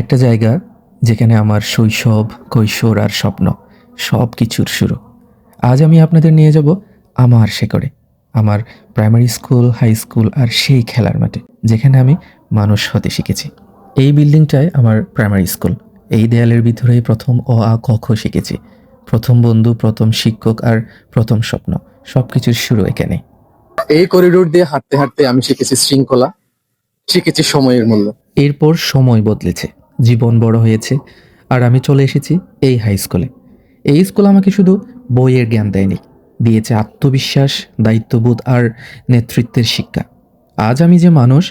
একটা জায়গা যেখানে আমার শৈশব, কৈশোর আর স্বপ্ন সব কিছুর শুরু। আজ আমি আপনাদের নিয়ে যাব আমার শেকড়ে, আমার প্রাইমারি স্কুল, হাই স্কুল আর সেই খেলার মাঠে যেখানে আমি মানুষ হতে শিখেছি। এই বিল্ডিংটায় আমার প্রাইমারি স্কুল। এই দেয়ালের ভিতরেই প্রথম অ, আ, ক, খ শিখেছি। প্রথম বন্ধু, প্রথম শিক্ষক আর প্রথম স্বপ্ন, সব কিছুর শুরু এখানে। এই করিডোর দিয়ে হাঁটতে হাঁটতে আমি শিখেছি শৃঙ্খলা, শিখেছি সময়ের মূল্য। এরপর সময় বদলেছে, জীবন বড় হয়েছে, আর আমি চলে এসেছি এই হাই স্কুলে। এই স্কুল আমাকে শুধু বইয়ের জ্ঞান দেয়নি, দিয়েছে আত্মবিশ্বাস, দায়িত্ববোধ আর নেতৃত্বের শিক্ষা। আজ আমি যে মানুষ,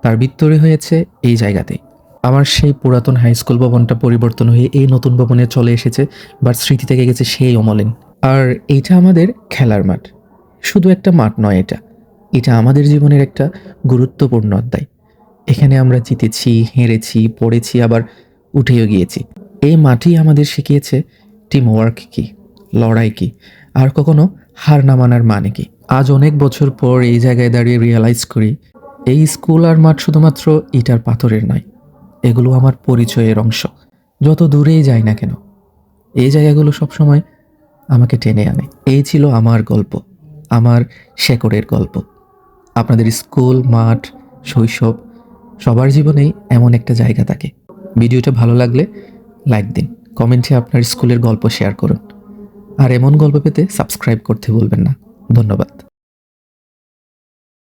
তার ভিত্তরে হয়েছে এই জায়গাতেই। আমার সেই পুরাতন হাই স্কুল ভবনটা পরিবর্তন হয়ে এই নতুন ভবনে চলে এসেছে, বাট স্মৃতি থেকে গেছে সেই অমলিন। আর এইটা আমাদের খেলার মাঠ। শুধু একটা মাঠ নয়, এটা আমাদের জীবনের একটা গুরুত্বপূর্ণ অধ্যায়। এখানে আমরা জিতেছি, হেরেছি, পড়েছি, আবার উঠেও গিয়েছি। এই মাঠই আমাদের শিখিয়েছে টিম ওয়ার্ক কী, লড়াই কী, আর কখনো হার না মানার মানে কি। আজ অনেক বছর পর এই জায়গায় দাঁড়িয়ে রিয়েলাইজ করি, এই স্কুল আর মাঠ শুধুমাত্র ইটার পাথরের নয়, এগুলো আমার পরিচয়ের অংশ। যত দূরেই যাই না কেন, এই জায়গাগুলো সবসময় আমাকে টেনে আনে। এই ছিল আমার গল্প, আমার শেকড়ের গল্প। আপনাদের স্কুল, মাঠ, শৈশব, সবার জীবনেই এমন একটা জায়গা থাকে। ভিডিওটা ভালো লাগলে লাইক দিন, কমেন্টে আপনার স্কুলের গল্প শেয়ার করুন, আর এমন গল্প পেতে সাবস্ক্রাইব করতে ভুলবেন না। ধন্যবাদ।